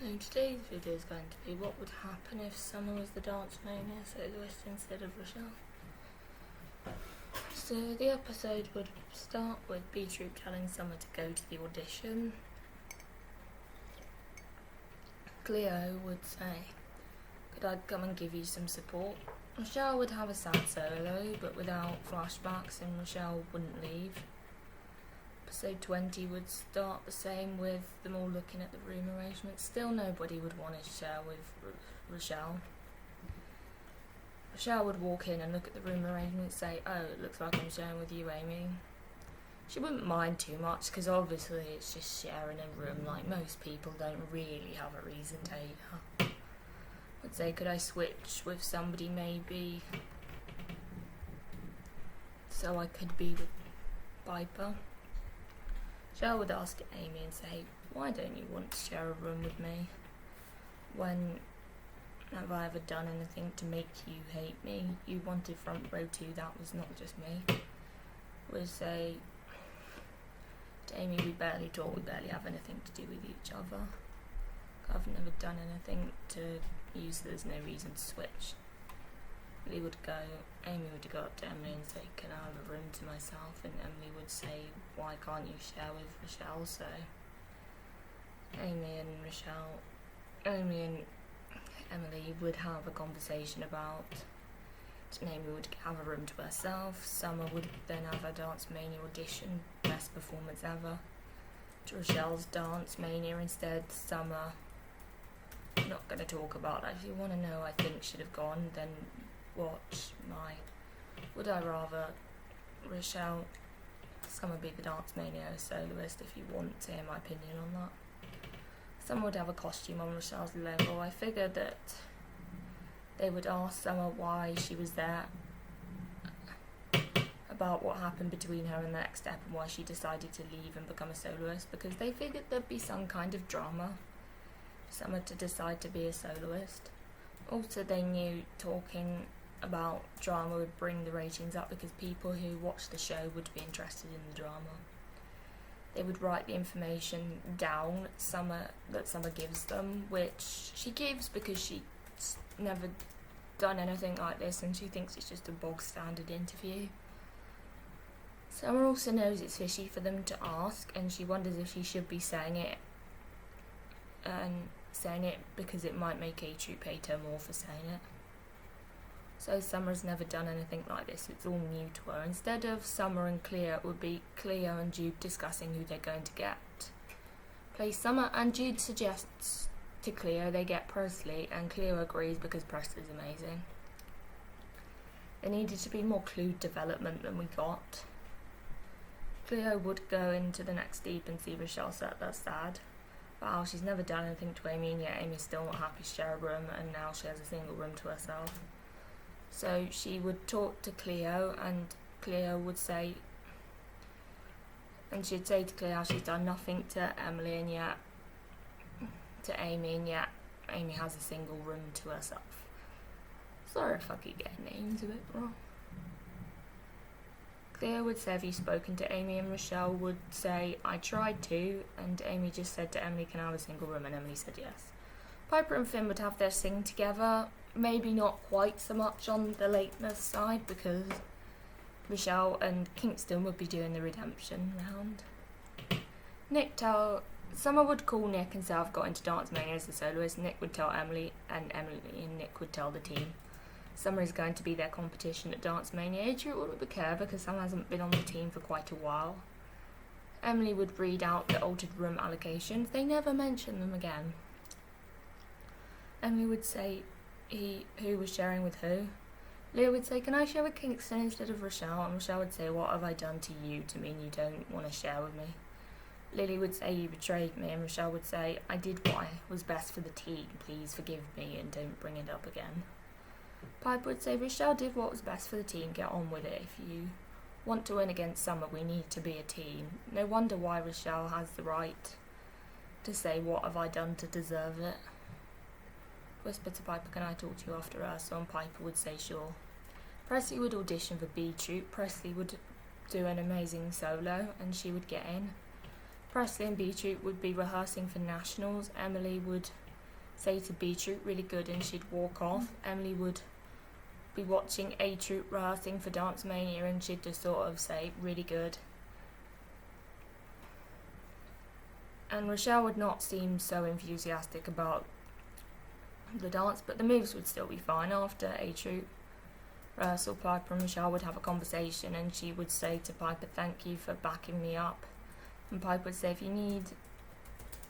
So today's video is going to be what would happen if Summer was the dance mania soloist instead of Rachell. So the episode would start with Beetroot telling Summer to go to the audition. Cleo would say, "Could I come and give you some support?" Rachell would have a sad solo, but without flashbacks, and Rachell wouldn't leave. Episode 20 would start the same with them all looking at the room arrangements. Still nobody would want to share with Rachell. Rachell would walk in and look at the room arrangements and say, "Oh, it looks like I'm sharing with you, Amy." She wouldn't mind too much because obviously it's just sharing a room, like most people don't really have a reason to hate her. Would say, "Could I switch with somebody maybe so I could be with Piper?" Rachell would ask Amy and say, "Why don't you want to share a room with me? When have I ever done anything to make you hate me? You wanted front row too, that was not just me." Would say to Amy, "We barely talk, we barely have anything to do with each other. I've never done anything to use so there's no reason to switch." Amy would go up to Emily and say, "Can I have a room to myself?" And Emily would say, "Why can't you share with Rachell?" So Amy and Emily would have a conversation about Amy would have a room to herself. Summer would then have a Dance Mania audition, best performance ever. To Rachell's Dance Mania instead. Summer, I'm not going to talk about that. If you want to know I think should have gone, then watch my Would I Rather Rachell Summer be the Dance Mania soloist if you want to hear my opinion on that. Summer would have a costume on Rachell's level. I figured that they would ask Summer why she was there, about what happened between her and the next step and why she decided to leave and become a soloist, because they figured there'd be some kind of drama for Summer to decide to be a soloist. Also, they knew talking about drama would bring the ratings up because people who watch the show would be interested in the drama. They would write the information down that Summer gives them, which she gives because she's never done anything like this and she thinks it's just a bog standard interview. Summer also knows it's fishy for them to ask, and she wonders if she should be saying it because it might make A-Troop hate her more for saying it. So Summer's never done anything like this, it's all new to her. Instead of Summer and Cleo, it would be Cleo and Jude discussing who they're going to get. Play Summer, and Jude suggests to Cleo they get Presley, and Cleo agrees because Presley's amazing. There needed to be more clue development than we got. Cleo would go into the next deep and see Rachell that's sad. Wow, she's never done anything to Amy, and yet Amy's still not happy to share a room, and now she has a single room to herself. So she would talk to Cleo, and Cleo would say, and she'd say to Cleo she's done nothing to Emily and yet to Amy, and yet Amy has a single room to herself. Sorry if I keep getting names a bit wrong. Cleo would say, "Have you spoken to Amy?" And Rachell would say, "I tried to," and Amy just said to Emily, "Can I have a single room?" And Emily said yes. Piper and Finn would have their sing together, maybe not quite so much on the lateness side because Rachell and Kingston would be doing the redemption round. Summer would call Nick and say, "I've got into Dance Mania as a soloist." Nick would tell Emily, and Emily and Nick would tell the team. Summer is going to be their competition at Dance Mania. A-Troop wouldn't care because Summer hasn't been on the team for quite a while. Emily would read out the altered room allocations. They never mention them again. Emily would say who was sharing with who. Leo would say, "Can I share with Kingston instead of Rachell?" And Rachell would say, "What have I done to you to mean you don't want to share with me?" Lily would say, "You betrayed me," and Rachell would say, "I did what was best for the team. Please forgive me and don't bring it up again." Piper would say, "Rachell did what was best for the team. Get on with it. If you want to win against Summer, we need to be a team." No wonder why Rachell has the right to say, "What have I done to deserve it?" Whisper to Piper, "Can I talk to you after rehearsal?" And Piper would say, "Sure." Presley would audition for Beetroot. Presley would do an amazing solo and she would get in. Presley and Beetroot would be rehearsing for nationals. Emily would say to B Troop really good and she'd walk off. Emily would be watching A Troop rehearsing for Dance Mania and she'd just sort of say really good. And Rachell would not seem so enthusiastic about the dance, but the moves would still be fine. After A Troop rehearsal, Piper and Rachell would have a conversation and she would say to Piper, "Thank you for backing me up." And Piper would say, "If you need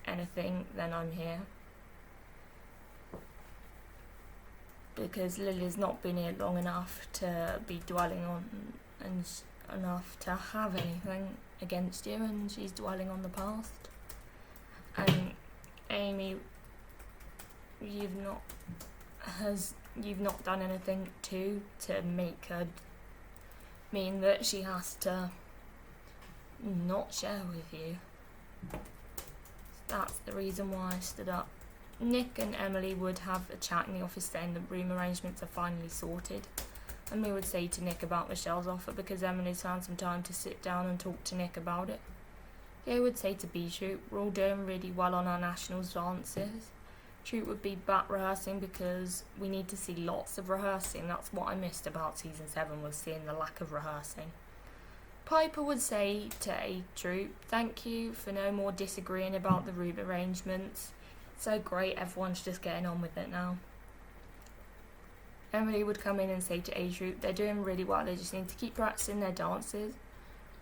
anything, then I'm here." Because Lily's not been here long enough to be dwelling on and enough to have anything against you, and she's dwelling on the past. And Amy, you've not done anything to make her mean that she has to not share with you. That's the reason why I stood up. Nick and Emily would have a chat in the office saying the room arrangements are finally sorted. Emily would say to Nick about Michelle's offer because Emily's found some time to sit down and talk to Nick about it. They would say to B Troop, "We're all doing really well on our nationals dances." Troop would be back rehearsing because we need to see lots of rehearsing. That's what I missed about season 7, was seeing the lack of rehearsing. Piper would say to A Troop, "Thank you for no more disagreeing about the room arrangements. It's so great, everyone's just getting on with it now." Emily would come in and say to A Troop, "They're doing really well, they just need to keep practicing their dances."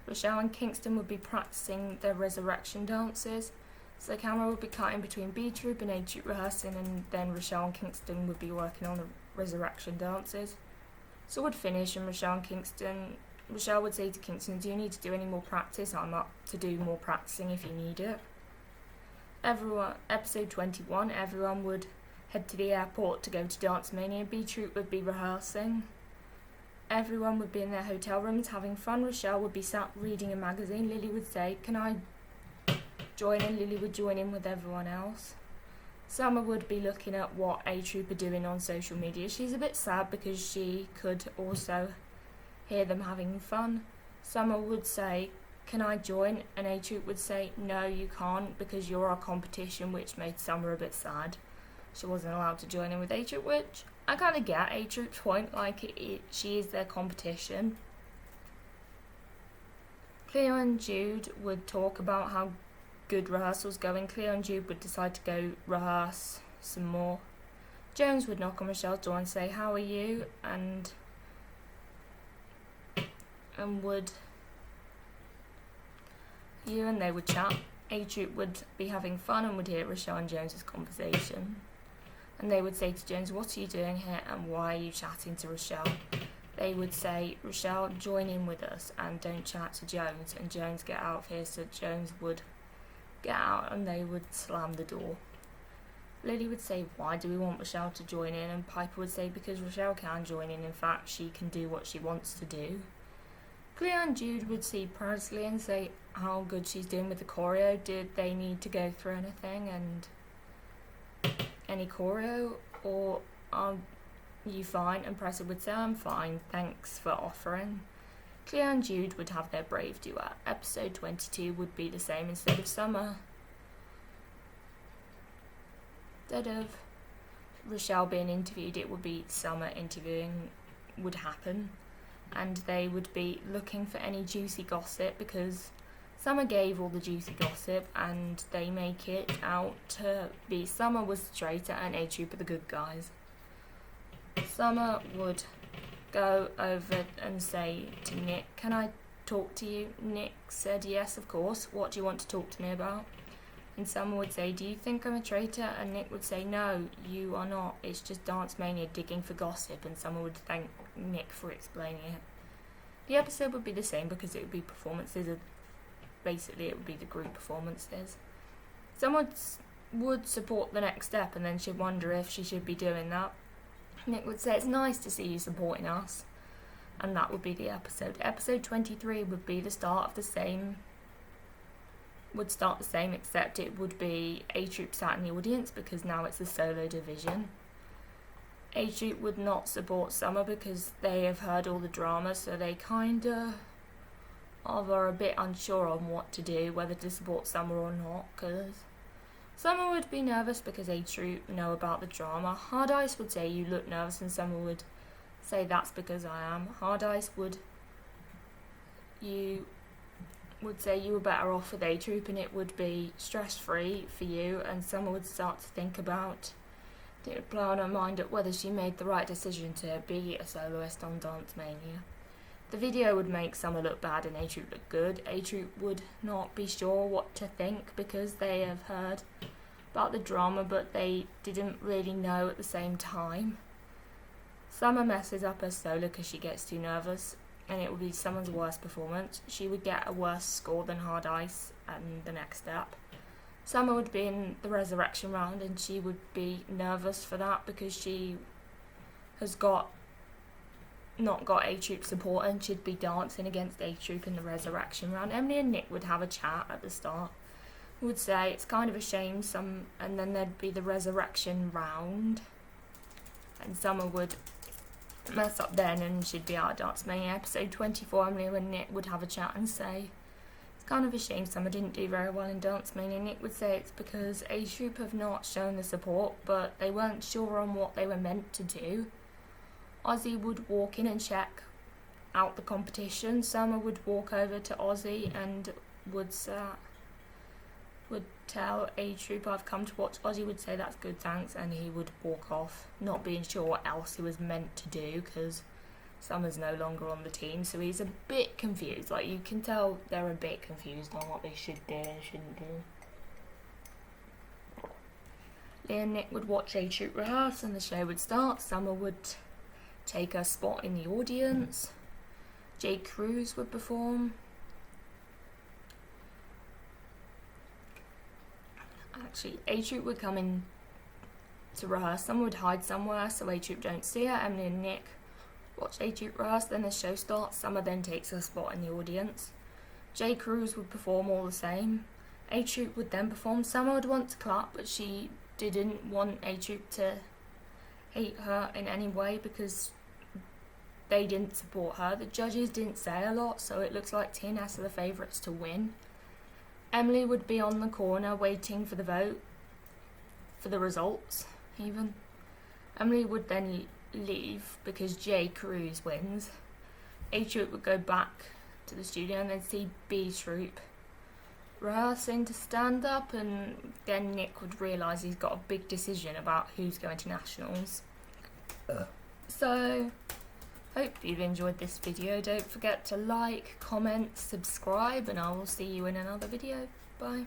Rachell and Kingston would be practicing their resurrection dances, so the camera would be cutting between B Troop and A Troop rehearsing, and then Rachell and Kingston would be working on the resurrection dances. So it would finish and Rachell would say to Kingston, "Do you need to do any more practice? I'm up to do more practicing if you need it." Episode 21, everyone would head to the airport to go to Dance Mania. B Troop would be rehearsing. Everyone would be in their hotel rooms having fun. Rachell would be sat reading a magazine. Lily would say, "Can I join in?" Lily would join in with everyone else. Summer would be looking at what A Troop are doing on social media. She's a bit sad because she could also hear them having fun. Summer would say, "Can I join?" And A Troop would say, "No, you can't because you're our competition," which made Summer a bit sad. She wasn't allowed to join in with A Troop, which I kind of get A Troop's point, she is their competition. Cleo and Jude would talk about how good rehearsal's going. Cleo and Jude would decide to go rehearse some more. Jones would knock on Michelle's door and say, "How are you?" and they would chat. A Troop would be having fun and would hear Rachell and Jones's conversation. And they would say to Jones, "What are you doing here and why are you chatting to Rachell?" They would say, "Rachell, join in with us and don't chat to Jones." And Jones, "Get out of here." So Jones would get out and they would slam the door. Lily would say, "Why do we want Rachell to join in?" And Piper would say, "Because Rachell can join in. In fact, she can do what she wants to do." Cleo and Jude would see Presley and say how good she's doing with the choreo. Did they need to go through anything and any choreo, or are you fine? And Presley would say, "I'm fine, thanks for offering." Cleo and Jude would have their brave duet. Episode 22 would be the same. Instead of Rachell being interviewed, it would be Summer interviewing would happen, and they would be looking for any juicy gossip because Summer gave all the juicy gossip and they make it out to be Summer was the traitor and A Troop are the good guys. Summer would go over and say to Nick, "Can I talk to you?" Nick said, "Yes, of course. What do you want to talk to me about?" And Summer would say, "Do you think I'm a traitor?" And Nick would say, "No, you are not. It's just Dance Mania digging for gossip." And Summer would thank Nick for explaining it. The episode would be the same because it would be performances. Basically, it would be the group performances. Someone would support the next step and then she'd wonder if she should be doing that. Nick would say, "It's nice to see you supporting us." And that would be the episode. Episode 23 would be the start the same, except it would be A Troop sat in the audience because now it's a solo division. A Troop would not support Summer because they have heard all the drama, so they are a bit unsure on what to do, whether to support Summer or not, because Summer would be nervous because A Troop know about the drama. Hard Ice would say you look nervous, and Summer would say that's because I am. Hard Ice would say you were better off with A Troop and it would be stress free for you, and Summer would start to think about it, blow on her mind at whether she made the right decision to be a soloist on Dance Mania. The video would make Summer look bad and A Troop look good. A Troop would not be sure what to think because they have heard about the drama but they didn't really know at the same time. Summer messes up her solo because she gets too nervous and it would be Summer's worst performance. She would get a worse score than Hard Ice and the next step. Summer would be in the resurrection round and she would be nervous for that because she has not got A Troop support and she'd be dancing against A Troop in the resurrection round. Emily and Nick would have a chat at the start. Would say it's kind of a shame and then there'd be the resurrection round and Summer would mess up then and she'd be out of Dance Mania. Episode 24, Emily and Nick would have a chat and say it's kind of a shame Summer didn't do very well in Dance Mania. Nick would say it's because A Troop have not shown the support but they weren't sure on what they were meant to do. Ozzy would walk in and check out the competition. Summer would walk over to Ozzy and would tell A Troop, I've come to watch. Ozzy would say that's good, thanks, and he would walk off, not being sure what else he was meant to do because Summer's no longer on the team, so he's a bit confused. Like, you can tell they're a bit confused on what they should do and shouldn't do. Lee and Nick would watch A Troop rehearse and the show would start. Summer would take her spot in the audience. Jay Cruz would perform. Actually, A Troop would come in to rehearse. Summer would hide somewhere so A Troop don't see her. Emily and Nick watch A Troop rehearse, then the show starts. Summer then takes her spot in the audience. Jay Cruz would perform all the same. A Troop would then perform. Summer would want to clap, but she didn't want A Troop to hate her in any way because they didn't support her. The judges didn't say a lot, so it looks like TNS are the favourites to win. Emily would be on the corner waiting for the vote, for the results even. Emily would then leave because Jay Cruz wins. A Troop would go back to the studio and then see B Troop rehearsing to stand up, and then Nick would realise he's got a big decision about who's going to nationals. So, hope you've enjoyed this video. Don't forget to like, comment, subscribe, and I will see you in another video. Bye.